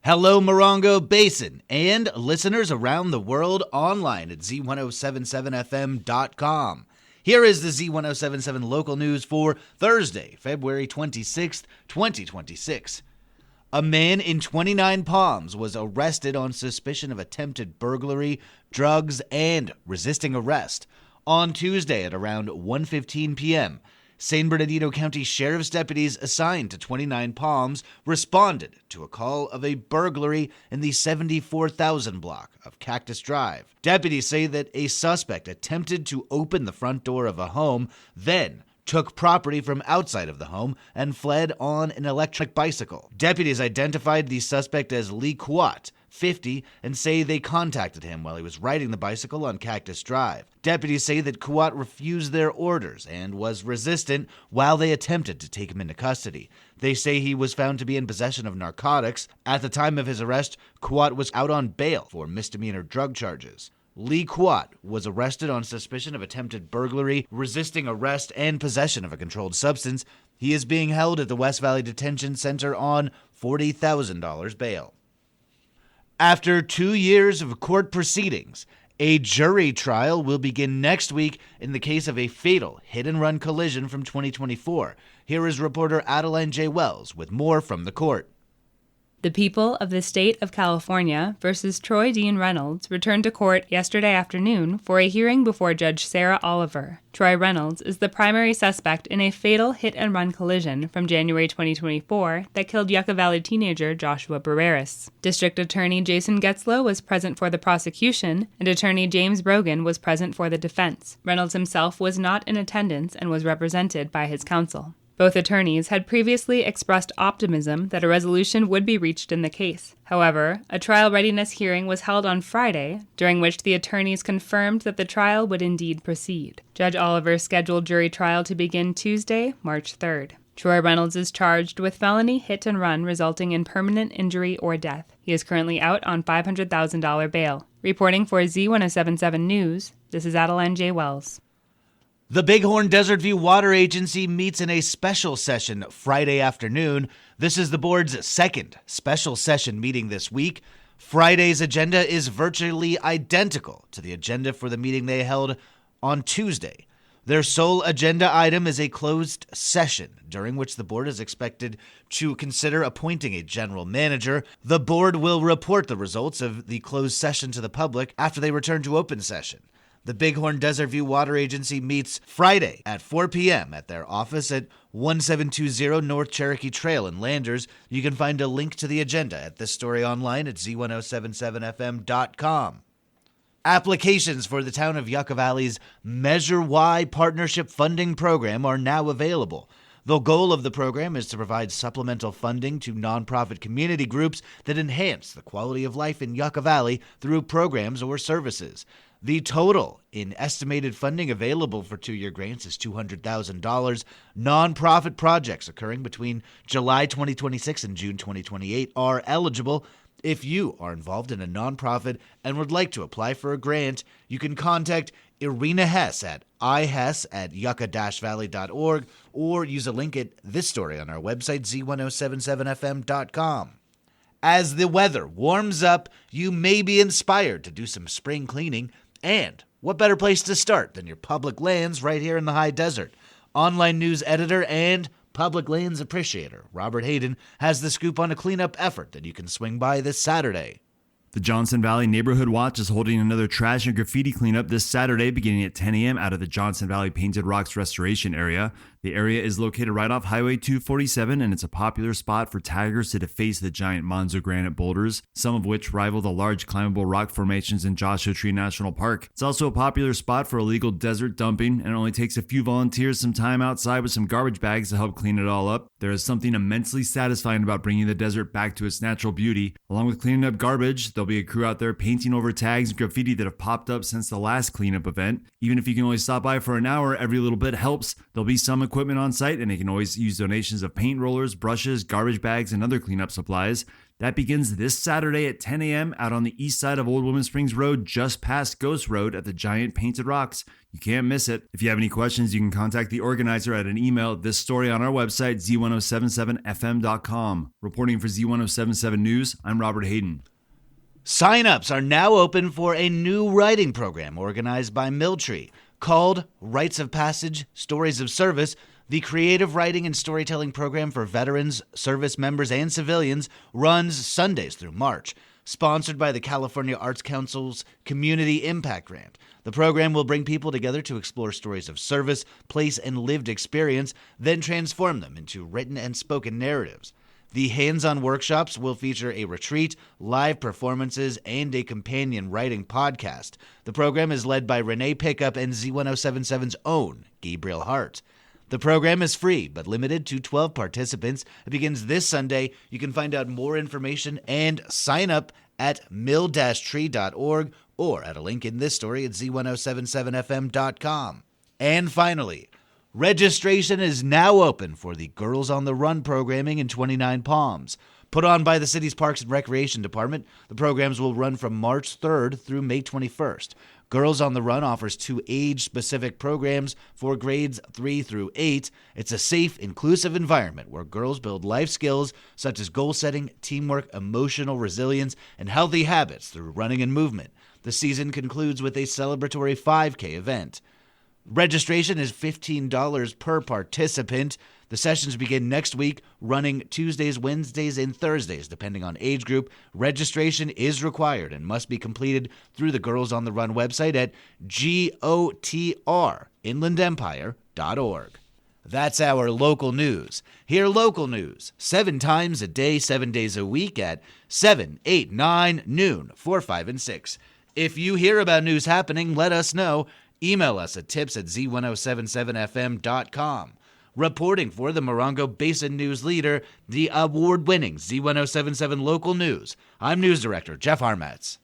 Hello, Morongo Basin, and listeners around the world online at Z107.7 FM.com. Here is the Z107.7 Local news for Thursday, February 26th, 2026. A man in 29 Palms was arrested on suspicion of attempted burglary, drugs, and resisting arrest on Tuesday at around 1:15 p.m. San Bernardino County Sheriff's deputies assigned to 29 Palms responded to a call of a burglary in the 74,000 block of Cactus Drive. Deputies say that a suspect attempted to open the front door of a home, then took property from outside of the home and fled on an electric bicycle. Deputies identified the suspect as Lee Kuat, 50, and say they contacted him while he was riding the bicycle on Cactus Drive. Deputies say that Kuat refused their orders and was resistant while they attempted to take him into custody. They say he was found to be in possession of narcotics. At the time of his arrest, Kuat was out on bail for misdemeanor drug charges. Lee Kuat was arrested on suspicion of attempted burglary, resisting arrest, and possession of a controlled substance. He is being held at the West Valley Detention Center on $40,000 bail. After 2 years of court proceedings, a jury trial will begin next week in the case of a fatal hit-and-run collision from 2024. Here is reporter Adeline J. Wells with more from the court. The people of the state of California versus Troy Dean Reynolds returned to court yesterday afternoon for a hearing before Judge Sarah Oliver. Troy Reynolds is the primary suspect in a fatal hit-and-run collision from January 2024 that killed Yucca Valley teenager Joshua Barreras. District Attorney Jason Getzlow was present for the prosecution, and Attorney James Brogan was present for the defense. Reynolds himself was not in attendance and was represented by his counsel. Both attorneys had previously expressed optimism that a resolution would be reached in the case. However, a trial readiness hearing was held on Friday, during which the attorneys confirmed that the trial would indeed proceed. Judge Oliver scheduled jury trial to begin Tuesday, March 3rd. Troy Reynolds is charged with felony hit and run resulting in permanent injury or death. He is currently out on $500,000 bail. Reporting for Z107.7 News, this is Adeline J. Wells. The Bighorn Desert View Water Agency meets in a special session Friday afternoon. This is the board's second special session meeting this week. Friday's agenda is virtually identical to the agenda for the meeting they held on Tuesday. Their sole agenda item is a closed session, during which the board is expected to consider appointing a general manager. The board will report the results of the closed session to the public after they return to open session. The Bighorn Desert View Water Agency meets Friday at 4 p.m. at their office at 1720 North Cherokee Trail in Landers. You can find a link to the agenda at this story online at Z107.7 FM.com. Applications for the town of Yucca Valley's Measure Y Partnership Funding Program are now available. The goal of the program is to provide supplemental funding to nonprofit community groups that enhance the quality of life in Yucca Valley through programs or services. The total in estimated funding available for 2-year grants is $200,000. Nonprofit projects occurring between July 2026 and June 2028 are eligible. If you are involved in a nonprofit and would like to apply for a grant, you can contact Irina Hess at ihess@yucca-valley.org or use a link at this story on our website, Z107.7fm.com. As the weather warms up, you may be inspired to do some spring cleaning. And what better place to start than your public lands right here in the high desert? Online news editor and public lands appreciator Robert Hayden has the scoop on a cleanup effort that you can swing by this Saturday. The Johnson Valley Neighborhood Watch is holding another trash and graffiti cleanup this Saturday beginning at 10 a.m. out of the Johnson Valley Painted Rocks Restoration area. The area is located right off Highway 247, and it's a popular spot for taggers to deface the giant Monzo granite boulders, some of which rival the large climbable rock formations in Joshua Tree National Park. It's also a popular spot for illegal desert dumping, and it only takes a few volunteers some time outside with some garbage bags to help clean it all up. There is something immensely satisfying about bringing the desert back to its natural beauty. Along with cleaning up garbage, there'll be a crew out there painting over tags and graffiti that have popped up since the last cleanup event. Even if you can only stop by for an hour, every little bit helps. There'll be some equipment on site, and they can always use donations of paint rollers, brushes, garbage bags, and other cleanup supplies. That begins this Saturday at 10 a.m. out on the east side of Old Woman Springs Road, just past Ghost Road at the Giant Painted Rocks. You can't miss it. If you have any questions, you can contact the organizer at an email. This story on our website, Z107.7fm.com. Reporting for Z107.7 News, I'm Robert Hayden. Sign-ups are now open for a new writing program organized by Milltree called Rites of Passage, Stories of Service. The creative writing and storytelling program for veterans, service members, and civilians runs Sundays through March. Sponsored by the California Arts Council's Community Impact Grant. The program will bring people together to explore stories of service, place, and lived experience, then transform them into written and spoken narratives. The hands-on workshops will feature a retreat, live performances, and a companion writing podcast. The program is led by Renee Pickup and Z107.7's own Gabriel Hart. The program is free, but limited to 12 participants. It begins this Sunday. You can find out more information and sign up at mill-tree.org or at a link in this story at z1077fm.com. And finally, registration is now open for the Girls on the Run programming in 29 Palms. Put on by the city's Parks and Recreation Department, the programs will run from March 3rd through May 21st. Girls on the Run offers 2 age-specific programs for grades 3 through 8. It's a safe, inclusive environment where girls build life skills such as goal setting, teamwork, emotional resilience, and healthy habits through running and movement. The season concludes with a celebratory 5K event. Registration is $15 per participant. The sessions begin next week, running Tuesdays, Wednesdays, and Thursdays, depending on age group. Registration is required and must be completed through the Girls on the Run website at gotrinlandempire.org. That's our local news. Hear local news 7 times a day, 7 days a week at 7, 8, 9, noon, 4, 5, and 6. If you hear about news happening, let us know. Email us at tips@z1077fm.com. Reporting for the Morongo Basin News Leader, the award-winning Z107.7 Local News, I'm News Director Jeff Harmatz.